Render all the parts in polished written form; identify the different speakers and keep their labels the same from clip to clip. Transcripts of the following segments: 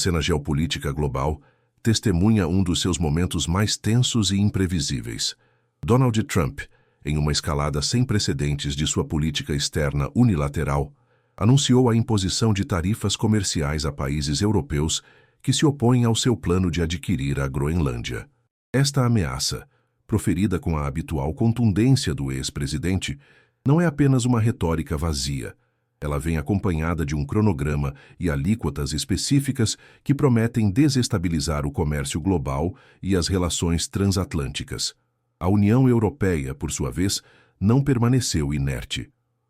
Speaker 1: cena geopolítica global testemunha um dos seus momentos mais tensos e imprevisíveis. Donald Trump, em uma escalada sem precedentes de sua política externa unilateral, anunciou a imposição de tarifas comerciais a países europeus que se opõem ao seu plano de adquirir a Groenlândia. Esta ameaça, proferida com a habitual contundência do ex-presidente, não é apenas uma retórica vazia. Ela vem acompanhada de um cronograma e alíquotas específicas que prometem desestabilizar o comércio global e as relações transatlânticas. A União Europeia, por sua vez, não permaneceu inerte.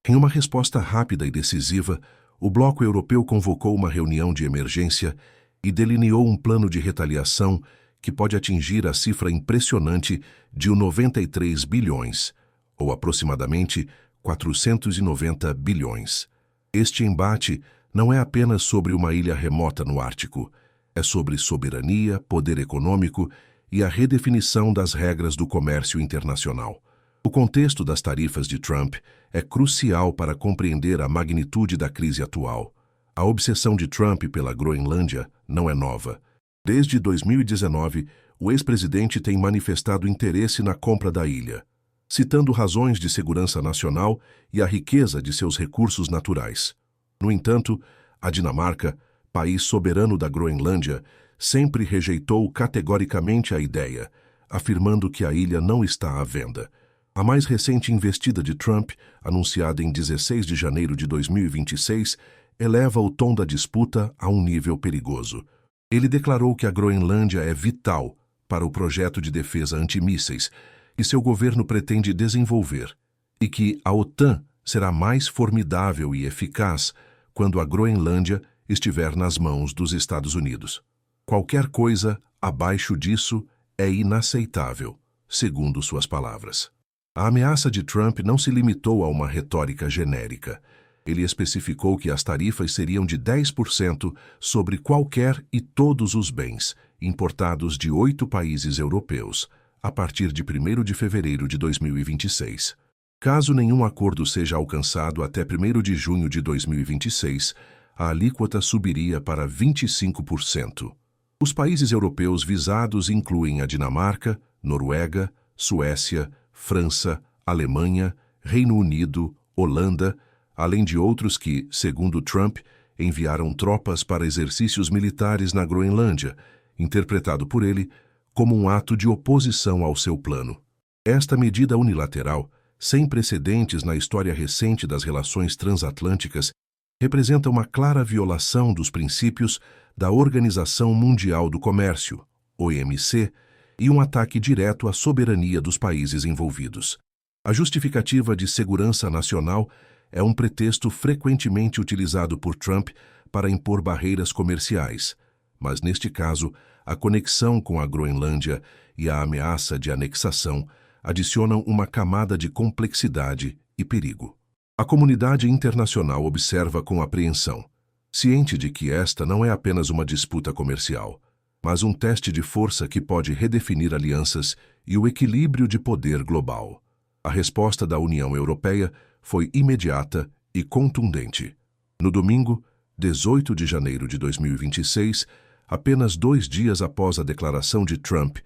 Speaker 1: Em uma resposta rápida e decisiva, o bloco europeu convocou uma reunião de emergência e delineou um plano de retaliação que pode atingir a cifra impressionante de 93 bilhões, ou aproximadamente 490 bilhões. Este embate não é apenas sobre uma ilha remota no Ártico, é sobre soberania, poder econômico e a redefinição das regras do comércio internacional. O contexto das tarifas de Trump é crucial para compreender a magnitude da crise atual. A obsessão de Trump pela Groenlândia não é nova. Desde 2019, o ex-presidente tem manifestado interesse na compra da ilha, citando razões de segurança nacional e a riqueza de seus recursos naturais. No entanto, a Dinamarca, país soberano da Groenlândia, sempre rejeitou categoricamente a ideia, afirmando que a ilha não está à venda. A mais recente investida de Trump, anunciada em 16 de janeiro de 2026, eleva o tom da disputa a um nível perigoso. Ele declarou que a Groenlândia é vital para o projeto de defesa antimísseis que seu governo pretende desenvolver e que a OTAN será mais formidável e eficaz quando a Groenlândia estiver nas mãos dos Estados Unidos. Qualquer coisa abaixo disso é inaceitável, segundo suas palavras. A ameaça de Trump não se limitou a uma retórica genérica. Ele especificou que as tarifas seriam de 10% sobre qualquer e todos os bens importados de 8 países europeus, a partir de 1º de fevereiro de 2026. Caso nenhum acordo seja alcançado até 1º de junho de 2026, a alíquota subiria para 25%. Os países europeus visados incluem a Dinamarca, Noruega, Suécia, França, Alemanha, Reino Unido, Holanda, além de outros que, segundo Trump, enviaram tropas para exercícios militares na Groenlândia, interpretado por ele como um ato de oposição ao seu plano. Esta medida unilateral, sem precedentes na história recente das relações transatlânticas, representa uma clara violação dos princípios da Organização Mundial do Comércio, OMC, e um ataque direto à soberania dos países envolvidos. A justificativa de segurança nacional é um pretexto frequentemente utilizado por Trump para impor barreiras comerciais, mas neste caso, a conexão com a Groenlândia e a ameaça de anexação adicionam uma camada de complexidade e perigo. A comunidade internacional observa com apreensão, ciente de que esta não é apenas uma disputa comercial, mas um teste de força que pode redefinir alianças e o equilíbrio de poder global. A resposta da União Europeia foi imediata e contundente. No domingo, 18 de janeiro de 2026, apenas 2 dias após a declaração de Trump,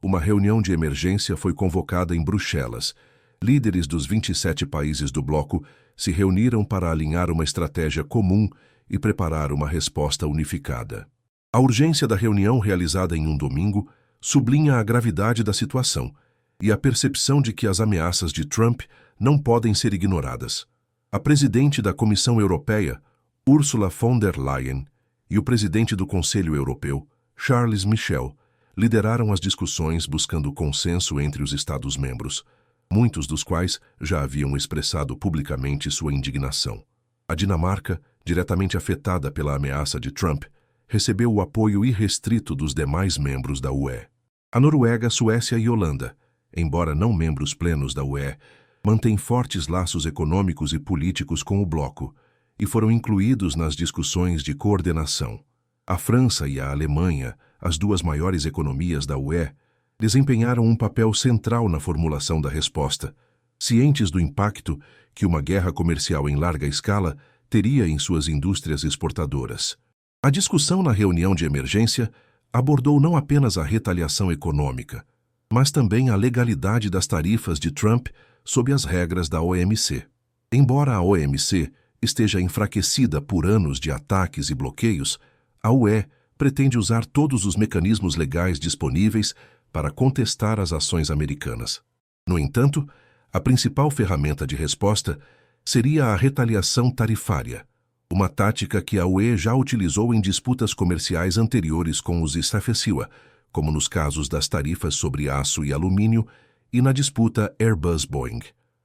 Speaker 1: uma reunião de emergência foi convocada em Bruxelas. Líderes dos 27 países do bloco se reuniram para alinhar uma estratégia comum e preparar uma resposta unificada. A urgência da reunião realizada em um domingo sublinha a gravidade da situação e a percepção de que as ameaças de Trump não podem ser ignoradas. A presidente da Comissão Europeia, Ursula von der Leyen, e o presidente do Conselho Europeu, Charles Michel, lideraram as discussões buscando consenso entre os Estados-membros, muitos dos quais já haviam expressado publicamente sua indignação. A Dinamarca, diretamente afetada pela ameaça de Trump, recebeu o apoio irrestrito dos demais membros da UE. A Noruega, Suécia e Holanda, embora não membros plenos da UE, mantêm fortes laços econômicos e políticos com o bloco e foram incluídos nas discussões de coordenação. A França e a Alemanha, as 2 maiores economias da UE, desempenharam um papel central na formulação da resposta, cientes do impacto que uma guerra comercial em larga escala teria em suas indústrias exportadoras. A discussão na reunião de emergência abordou não apenas a retaliação econômica, mas também a legalidade das tarifas de Trump sob as regras da OMC. Embora a OMC esteja enfraquecida por anos de ataques e bloqueios, a UE pretende usar todos os mecanismos legais disponíveis para contestar as ações americanas. No entanto, a principal ferramenta de resposta seria a retaliação tarifária, uma tática que a UE já utilizou em disputas comerciais anteriores com os Stafesiwa, como nos casos das tarifas sobre aço e alumínio e na disputa Airbus-Boeing.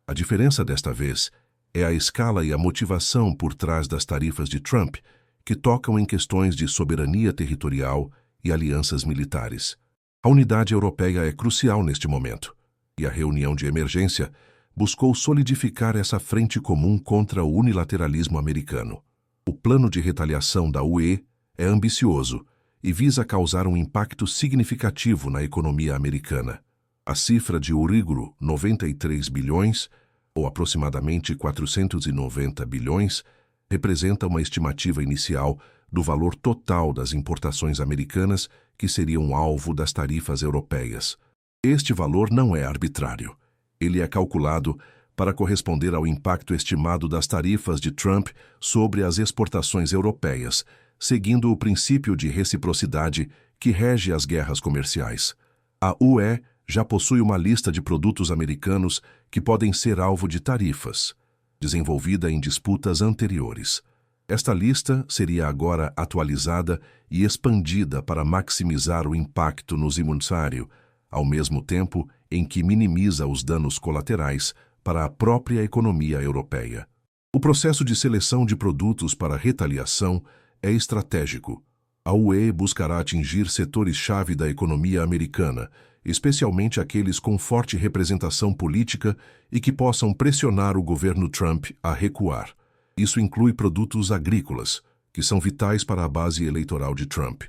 Speaker 1: A diferença desta vez é a escala e a motivação por trás das tarifas de Trump, que tocam em questões de soberania territorial e alianças militares. A unidade europeia é crucial neste momento, e a reunião de emergência buscou solidificar essa frente comum contra o unilateralismo americano. O plano de retaliação da UE é ambicioso e visa causar um impacto significativo na economia americana. A cifra de Uríguro, 93 bilhões, ou aproximadamente 490 bilhões, representa uma estimativa inicial do valor total das importações americanas que seriam alvo das tarifas europeias. Este valor não é arbitrário. Ele é calculado para corresponder ao impacto estimado das tarifas de Trump sobre as exportações europeias, seguindo o princípio de reciprocidade que rege as guerras comerciais. A UE já possui uma lista de produtos americanos que podem ser alvo de tarifas, desenvolvida em disputas anteriores. Esta lista seria agora atualizada e expandida para maximizar o impacto no imunitário, ao mesmo tempo em que minimiza os danos colaterais para a própria economia europeia. O processo de seleção de produtos para retaliação é estratégico. A UE buscará atingir setores-chave da economia americana, especialmente aqueles com forte representação política e que possam pressionar o governo Trump a recuar. Isso inclui produtos agrícolas, que são vitais para a base eleitoral de Trump,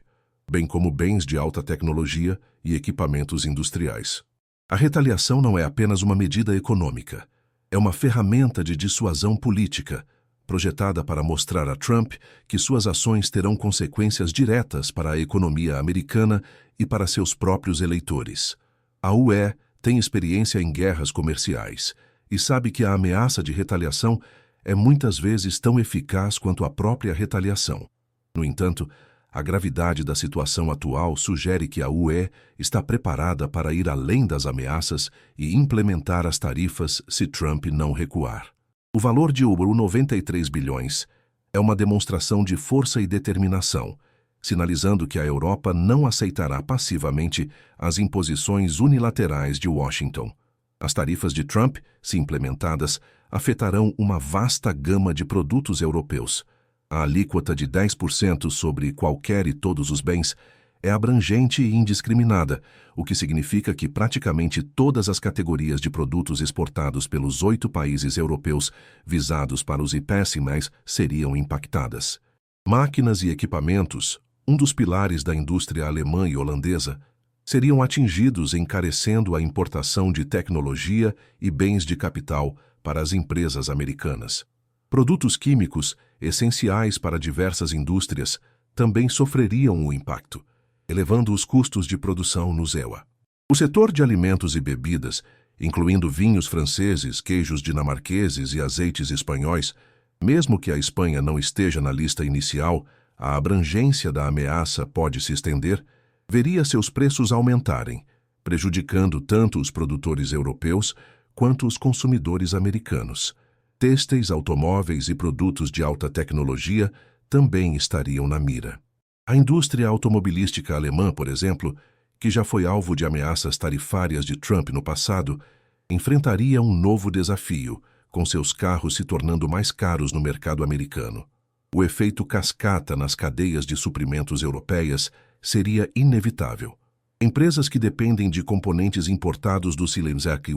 Speaker 1: bem como bens de alta tecnologia e equipamentos industriais. A retaliação não é apenas uma medida econômica, é uma ferramenta de dissuasão política, projetada para mostrar a Trump que suas ações terão consequências diretas para a economia americana e para seus próprios eleitores. A UE tem experiência em guerras comerciais e sabe que a ameaça de retaliação é muitas vezes tão eficaz quanto a própria retaliação. No entanto, a gravidade da situação atual sugere que a UE está preparada para ir além das ameaças e implementar as tarifas se Trump não recuar. O valor de 93 bilhões é uma demonstração de força e determinação, sinalizando que a Europa não aceitará passivamente as imposições unilaterais de Washington. As tarifas de Trump, se implementadas, afetarão uma vasta gama de produtos europeus. A alíquota de 10% sobre qualquer e todos os bens é abrangente e indiscriminada, o que significa que praticamente todas as categorias de produtos exportados pelos 8 países europeus visados para os IPS+, seriam impactadas. Máquinas e equipamentos, um dos pilares da indústria alemã e holandesa, seriam atingidos, encarecendo a importação de tecnologia e bens de capital para as empresas americanas. Produtos químicos, essenciais para diversas indústrias, também sofreriam o impacto, elevando os custos de produção no EUA. O setor de alimentos e bebidas, incluindo vinhos franceses, queijos dinamarqueses e azeites espanhóis, mesmo que a Espanha não esteja na lista inicial, a abrangência da ameaça pode se estender, veria seus preços aumentarem, prejudicando tanto os produtores europeus quanto os consumidores americanos. Têxteis, automóveis e produtos de alta tecnologia também estariam na mira. A indústria automobilística alemã, por exemplo, que já foi alvo de ameaças tarifárias de Trump no passado, enfrentaria um novo desafio, com seus carros se tornando mais caros no mercado americano. O efeito cascata nas cadeias de suprimentos europeias seria inevitável. Empresas que dependem de componentes importados do Zelensky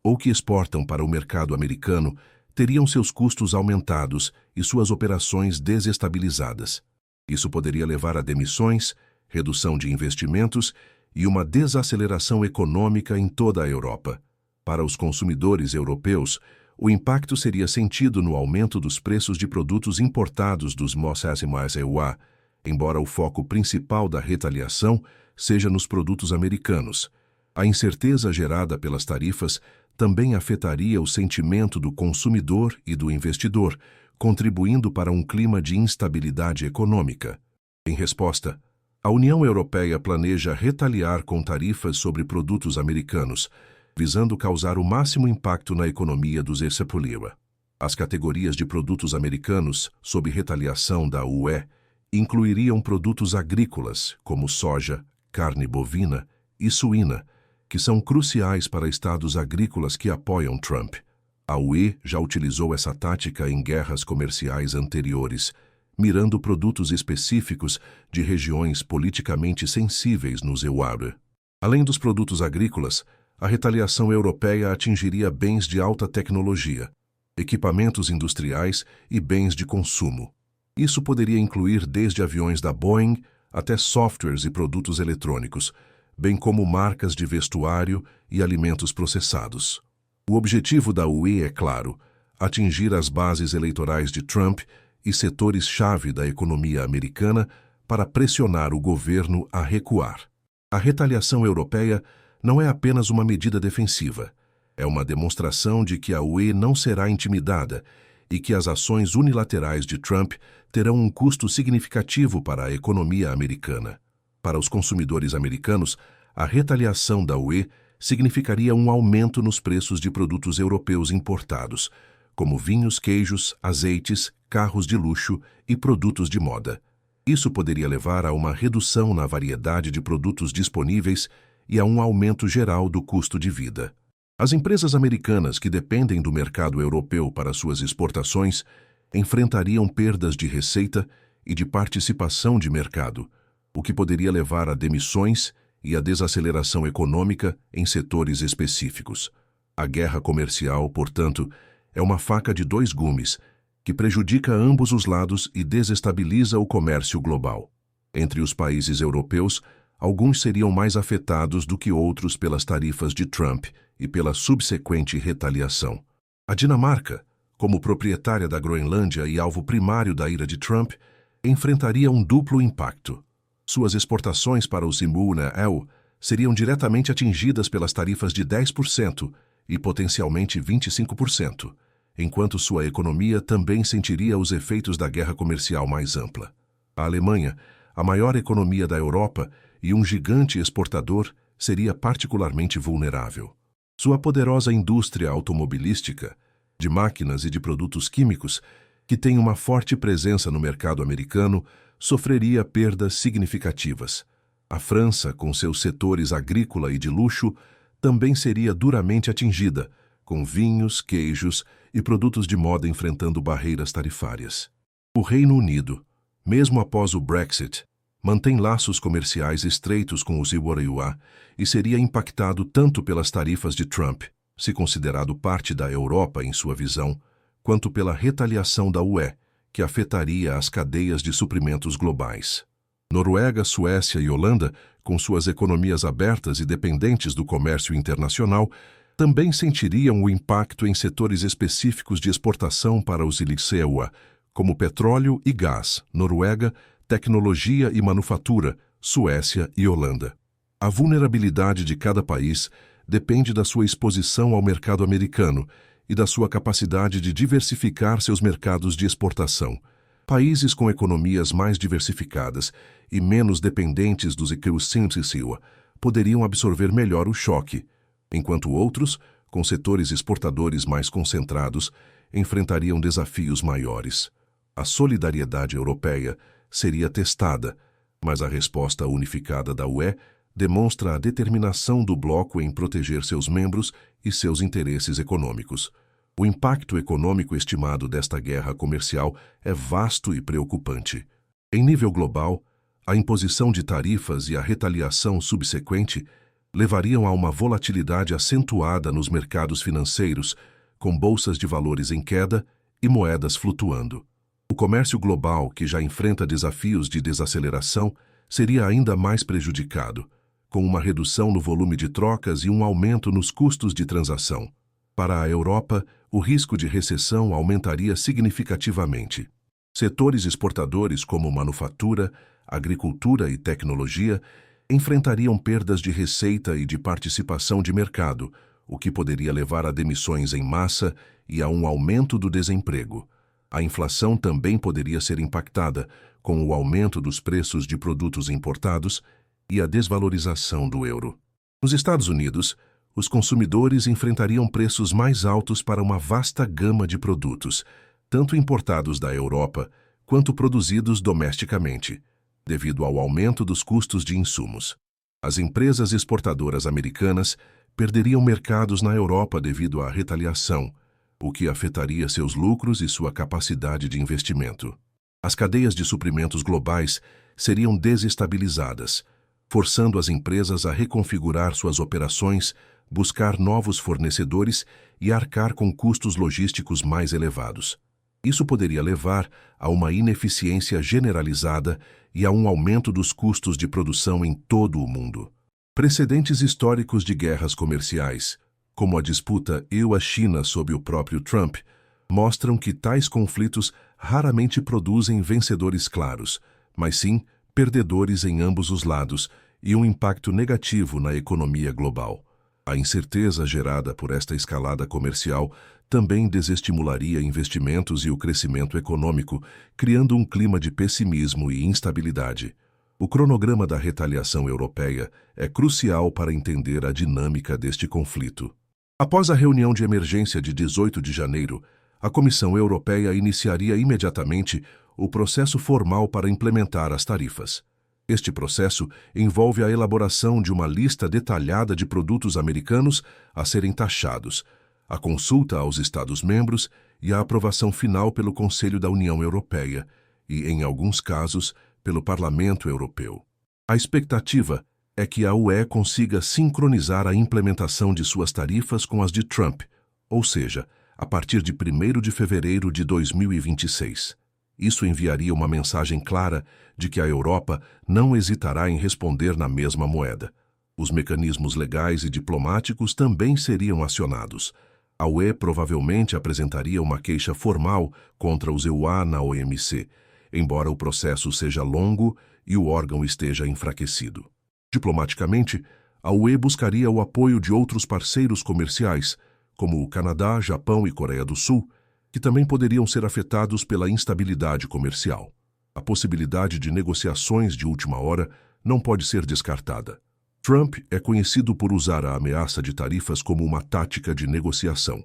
Speaker 1: ou que exportam para o mercado americano teriam seus custos aumentados e suas operações desestabilizadas. Isso poderia levar a demissões, redução de investimentos e uma desaceleração econômica em toda a Europa. Para os consumidores europeus, o impacto seria sentido no aumento dos preços de produtos importados dos países EUA, embora o foco principal da retaliação seja nos produtos americanos. A incerteza gerada pelas tarifas também afetaria o sentimento do consumidor e do investidor, contribuindo para um clima de instabilidade econômica. Em resposta, a União Europeia planeja retaliar com tarifas sobre produtos americanos, visando causar o máximo impacto na economia dos Estados. As categorias de produtos americanos sob retaliação da UE incluiriam produtos agrícolas, como soja, carne bovina e suína, que são cruciais para estados agrícolas que apoiam Trump. A UE já utilizou essa tática em guerras comerciais anteriores, mirando produtos específicos de regiões politicamente sensíveis no EUA. Além dos produtos agrícolas, a retaliação europeia atingiria bens de alta tecnologia, equipamentos industriais e bens de consumo. Isso poderia incluir desde aviões da Boeing até softwares e produtos eletrônicos, bem como marcas de vestuário e alimentos processados. O objetivo da UE é claro: atingir as bases eleitorais de Trump e setores-chave da economia americana para pressionar o governo a recuar. A retaliação europeia não é apenas uma medida defensiva, é uma demonstração de que a UE não será intimidada e que as ações unilaterais de Trump terão um custo significativo para a economia americana. Para os consumidores americanos, a retaliação da UE significaria um aumento nos preços de produtos europeus importados, como vinhos, queijos, azeites, carros de luxo e produtos de moda. Isso poderia levar a uma redução na variedade de produtos disponíveis e a um aumento geral do custo de vida. As empresas americanas que dependem do mercado europeu para suas exportações enfrentariam perdas de receita e de participação de mercado, o que poderia levar a demissões e a desaceleração econômica em setores específicos. A guerra comercial, portanto, é uma faca de dois gumes que prejudica ambos os lados e desestabiliza o comércio global. Entre os países europeus, alguns seriam mais afetados do que outros pelas tarifas de Trump e pela subsequente retaliação. A Dinamarca, como proprietária da Groenlândia e alvo primário da ira de Trump, enfrentaria um duplo impacto. Suas exportações para o EUA seriam diretamente atingidas pelas tarifas de 10% e potencialmente 25%, enquanto sua economia também sentiria os efeitos da guerra comercial mais ampla. A Alemanha, a maior economia da Europa e um gigante exportador, seria particularmente vulnerável. Sua poderosa indústria automobilística, de máquinas e de produtos químicos, que tem uma forte presença no mercado americano, sofreria perdas significativas. A França, com seus setores agrícola e de luxo, também seria duramente atingida, com vinhos, queijos e produtos de moda enfrentando barreiras tarifárias. O Reino Unido, mesmo após o Brexit, mantém laços comerciais estreitos com os EUA e seria impactado tanto pelas tarifas de Trump, se considerado parte da Europa em sua visão, quanto pela retaliação da UE, que afetaria as cadeias de suprimentos globais. Noruega, Suécia e Holanda, com suas economias abertas e dependentes do comércio internacional, também sentiriam o impacto em setores específicos de exportação para os EUA, como petróleo e gás, Noruega, tecnologia e manufatura, Suécia e Holanda. A vulnerabilidade de cada país depende da sua exposição ao mercado americano e da sua capacidade de diversificar seus mercados de exportação. Países com economias mais diversificadas e menos dependentes dos EUA poderiam absorver melhor o choque, enquanto outros, com setores exportadores mais concentrados, enfrentariam desafios maiores. A solidariedade europeia seria testada, mas a resposta unificada da UE demonstra a determinação do bloco em proteger seus membros e seus interesses econômicos. O impacto econômico estimado desta guerra comercial é vasto e preocupante. Em nível global, a imposição de tarifas e a retaliação subsequente levariam a uma volatilidade acentuada nos mercados financeiros, com bolsas de valores em queda e moedas flutuando. O comércio global, que já enfrenta desafios de desaceleração, seria ainda mais prejudicado, com uma redução no volume de trocas e um aumento nos custos de transação. Para a Europa, o risco de recessão aumentaria significativamente. Setores exportadores como manufatura, agricultura e tecnologia enfrentariam perdas de receita e de participação de mercado, o que poderia levar a demissões em massa e a um aumento do desemprego. A inflação também poderia ser impactada, com o aumento dos preços de produtos importados e a desvalorização do euro. Nos Estados Unidos, os consumidores enfrentariam preços mais altos para uma vasta gama de produtos, tanto importados da Europa quanto produzidos domesticamente, devido ao aumento dos custos de insumos. As empresas exportadoras americanas perderiam mercados na Europa devido à retaliação, o que afetaria seus lucros e sua capacidade de investimento. As cadeias de suprimentos globais seriam desestabilizadas, forçando as empresas a reconfigurar suas operações, buscar novos fornecedores e arcar com custos logísticos mais elevados. Isso poderia levar a uma ineficiência generalizada e a um aumento dos custos de produção em todo o mundo. Precedentes históricos de guerras comerciais, como a disputa EU-China sob o próprio Trump, mostram que tais conflitos raramente produzem vencedores claros, mas sim perdedores em ambos os lados e um impacto negativo na economia global. A incerteza gerada por esta escalada comercial também desestimularia investimentos e o crescimento econômico, criando um clima de pessimismo e instabilidade. O cronograma da retaliação europeia é crucial para entender a dinâmica deste conflito. Após a reunião de emergência de 18 de janeiro, a Comissão Europeia iniciaria imediatamente o processo formal para implementar as tarifas. Este processo envolve a elaboração de uma lista detalhada de produtos americanos a serem taxados, a consulta aos Estados-membros e a aprovação final pelo Conselho da União Europeia e, em alguns casos, pelo Parlamento Europeu. A expectativa é que a UE consiga sincronizar a implementação de suas tarifas com as de Trump, ou seja, a partir de 1º de fevereiro de 2026. Isso enviaria uma mensagem clara de que a Europa não hesitará em responder na mesma moeda. Os mecanismos legais e diplomáticos também seriam acionados. A UE provavelmente apresentaria uma queixa formal contra os EUA na OMC, embora o processo seja longo e o órgão esteja enfraquecido. Diplomaticamente, a UE buscaria o apoio de outros parceiros comerciais, como o Canadá, Japão e Coreia do Sul, que também poderiam ser afetados pela instabilidade comercial. A possibilidade de negociações de última hora não pode ser descartada. Trump é conhecido por usar a ameaça de tarifas como uma tática de negociação,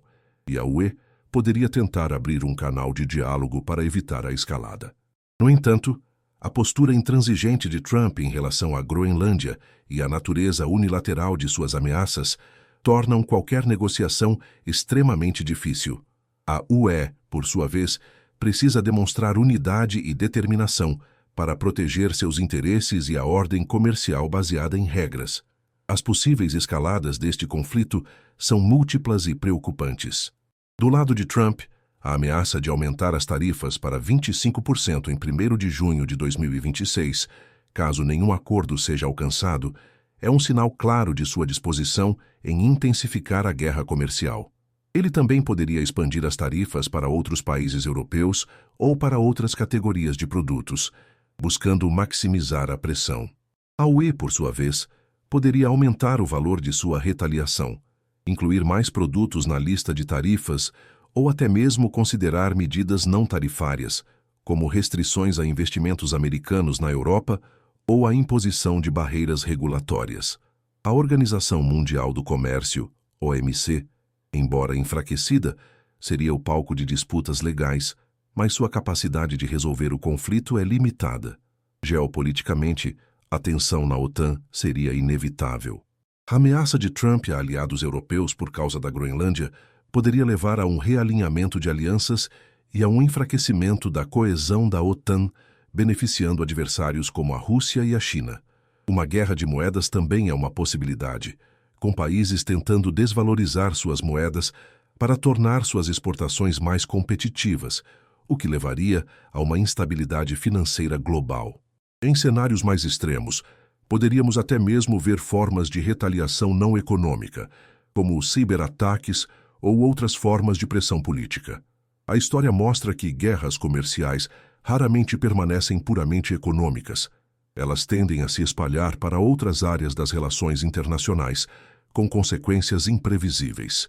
Speaker 1: e a UE poderia tentar abrir um canal de diálogo para evitar a escalada. No entanto, a postura intransigente de Trump em relação à Groenlândia e a natureza unilateral de suas ameaças tornam qualquer negociação extremamente difícil. A UE, por sua vez, precisa demonstrar unidade e determinação para proteger seus interesses e a ordem comercial baseada em regras. As possíveis escaladas deste conflito são múltiplas e preocupantes. Do lado de Trump, a ameaça de aumentar as tarifas para 25% em 1º de junho de 2026, caso nenhum acordo seja alcançado, é um sinal claro de sua disposição em intensificar a guerra comercial. Ele também poderia expandir as tarifas para outros países europeus ou para outras categorias de produtos, buscando maximizar a pressão. A UE, por sua vez, poderia aumentar o valor de sua retaliação, incluir mais produtos na lista de tarifas ou até mesmo considerar medidas não tarifárias, como restrições a investimentos americanos na Europa ou a imposição de barreiras regulatórias. A Organização Mundial do Comércio, OMC, embora enfraquecida, seria o palco de disputas legais, mas sua capacidade de resolver o conflito é limitada. Geopoliticamente, a tensão na OTAN seria inevitável. A ameaça de Trump a aliados europeus por causa da Groenlândia poderia levar a um realinhamento de alianças e a um enfraquecimento da coesão da OTAN, beneficiando adversários como a Rússia e a China. Uma guerra de moedas também é uma possibilidade, com países tentando desvalorizar suas moedas para tornar suas exportações mais competitivas, o que levaria a uma instabilidade financeira global. Em cenários mais extremos, poderíamos até mesmo ver formas de retaliação não econômica, como os ciberataques ou outras formas de pressão política. A história mostra que guerras comerciais raramente permanecem puramente econômicas. Elas tendem a se espalhar para outras áreas das relações internacionais, com consequências imprevisíveis.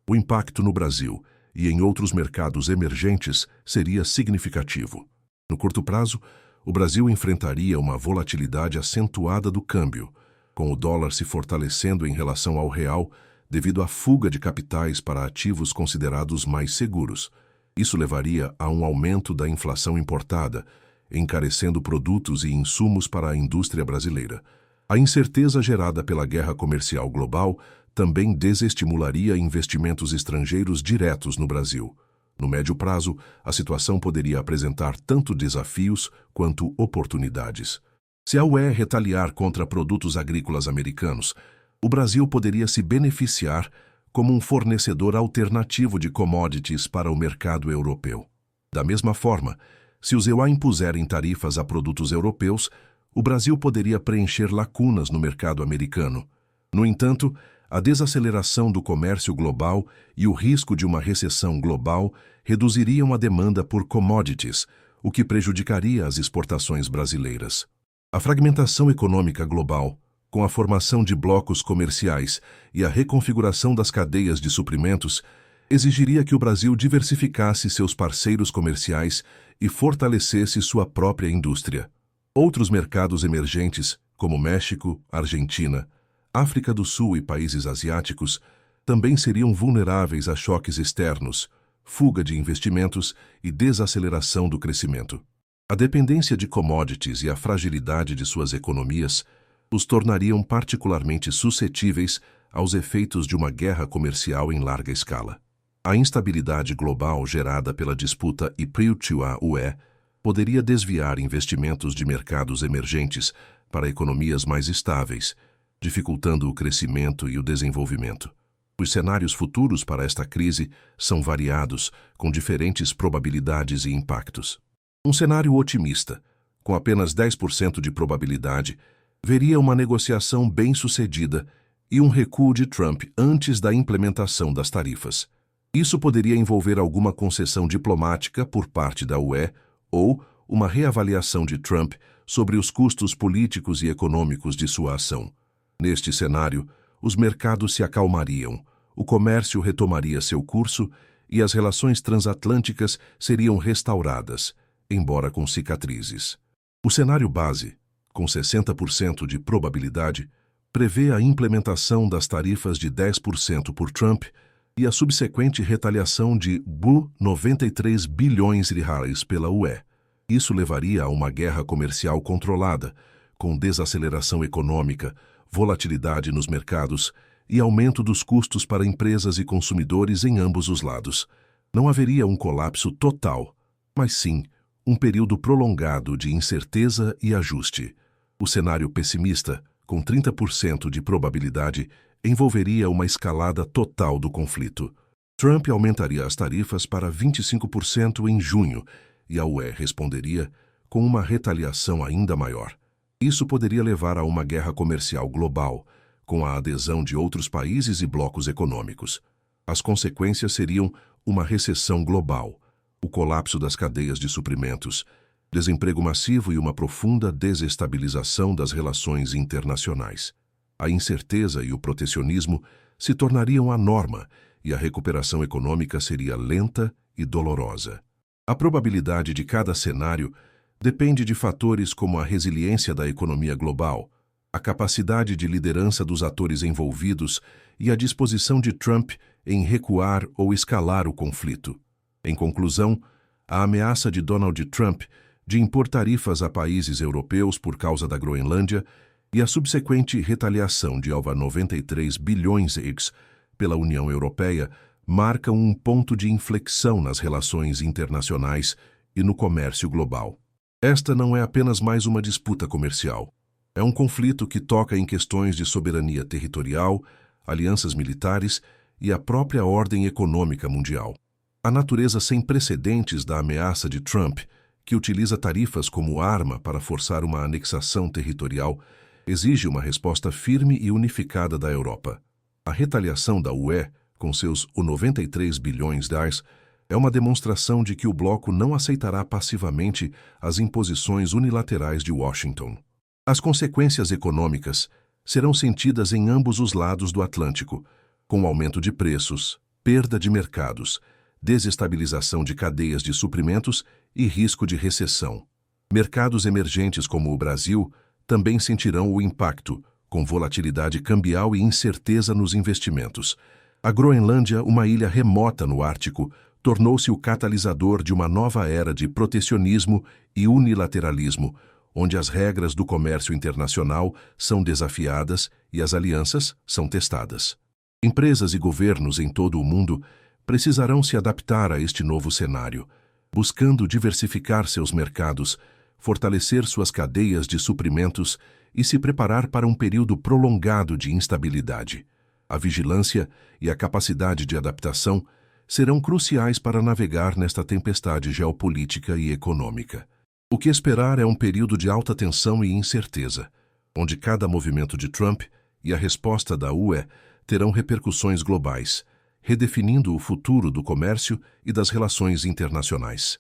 Speaker 1: O impacto no Brasil e em outros mercados emergentes seria significativo. No curto prazo, o Brasil enfrentaria uma volatilidade acentuada do câmbio, com o dólar se fortalecendo em relação ao real devido à fuga de capitais para ativos considerados mais seguros. Isso levaria a um aumento da inflação importada, encarecendo produtos e insumos para a indústria brasileira. A incerteza gerada pela guerra comercial global também desestimularia investimentos estrangeiros diretos no Brasil. No médio prazo, a situação poderia apresentar tanto desafios quanto oportunidades. Se a UE retaliar contra produtos agrícolas americanos, o Brasil poderia se beneficiar como um fornecedor alternativo de commodities para o mercado europeu. Da mesma forma, se os EUA impuserem tarifas a produtos europeus, o Brasil poderia preencher lacunas no mercado americano. No entanto, a desaceleração do comércio global e o risco de uma recessão global reduziriam a demanda por commodities, o que prejudicaria as exportações brasileiras. A fragmentação econômica global, com a formação de blocos comerciais e a reconfiguração das cadeias de suprimentos, exigiria que o Brasil diversificasse seus parceiros comerciais e fortalecesse sua própria indústria. Outros mercados emergentes, como México, Argentina, África do Sul e países asiáticos, também seriam vulneráveis a choques externos, fuga de investimentos e desaceleração do crescimento. A dependência de commodities e a fragilidade de suas economias os tornariam particularmente suscetíveis aos efeitos de uma guerra comercial em larga escala. A instabilidade global gerada pela disputa IPRIU-UE poderia desviar investimentos de mercados emergentes para economias mais estáveis, dificultando o crescimento e o desenvolvimento. Os cenários futuros para esta crise são variados, com diferentes probabilidades e impactos. Um cenário otimista, com apenas 10% de probabilidade, veria uma negociação bem-sucedida e um recuo de Trump antes da implementação das tarifas. Isso poderia envolver alguma concessão diplomática por parte da UE ou uma reavaliação de Trump sobre os custos políticos e econômicos de sua ação. Neste cenário, os mercados se acalmariam, o comércio retomaria seu curso e as relações transatlânticas seriam restauradas, embora com cicatrizes. O cenário base, com 60% de probabilidade, prevê a implementação das tarifas de 10% por Trump e a subsequente retaliação de R$93 bilhões pela UE. Isso levaria a uma guerra comercial controlada, com desaceleração econômica, volatilidade nos mercados e aumento dos custos para empresas e consumidores em ambos os lados. Não haveria um colapso total, mas sim um período prolongado de incerteza e ajuste. O cenário pessimista, com 30% de probabilidade, envolveria uma escalada total do conflito. Trump aumentaria as tarifas para 25% em junho e a UE responderia com uma retaliação ainda maior. Isso poderia levar a uma guerra comercial global, com a adesão de outros países e blocos econômicos. As consequências seriam uma recessão global, o colapso das cadeias de suprimentos, desemprego massivo e uma profunda desestabilização das relações internacionais. A incerteza e o protecionismo se tornariam a norma e a recuperação econômica seria lenta e dolorosa. A probabilidade de cada cenário depende de fatores como a resiliência da economia global, a capacidade de liderança dos atores envolvidos e a disposição de Trump em recuar ou escalar o conflito. Em conclusão, a ameaça de Donald Trump de impor tarifas a países europeus por causa da Groenlândia e a subsequente retaliação de R$93 bilhões pela União Europeia marcam um ponto de inflexão nas relações internacionais e no comércio global. Esta não é apenas mais uma disputa comercial. É um conflito que toca em questões de soberania territorial, alianças militares e a própria ordem econômica mundial. A natureza sem precedentes da ameaça de Trump, que utiliza tarifas como arma para forçar uma anexação territorial, exige uma resposta firme e unificada da Europa. A retaliação da UE, com seus R$93 bilhões, É uma demonstração de que o bloco não aceitará passivamente as imposições unilaterais de Washington. As consequências econômicas serão sentidas em ambos os lados do Atlântico, com aumento de preços, perda de mercados, desestabilização de cadeias de suprimentos e risco de recessão. Mercados emergentes como o Brasil também sentirão o impacto, com volatilidade cambial e incerteza nos investimentos. A Groenlândia, uma ilha remota no Ártico, tornou-se o catalisador de uma nova era de protecionismo e unilateralismo, onde as regras do comércio internacional são desafiadas e as alianças são testadas. Empresas e governos em todo o mundo precisarão se adaptar a este novo cenário, buscando diversificar seus mercados, fortalecer suas cadeias de suprimentos e se preparar para um período prolongado de instabilidade. A vigilância e a capacidade de adaptação serão cruciais para navegar nesta tempestade geopolítica e econômica. O que esperar é um período de alta tensão e incerteza, onde cada movimento de Trump e a resposta da UE terão repercussões globais, redefinindo o futuro do comércio e das relações internacionais.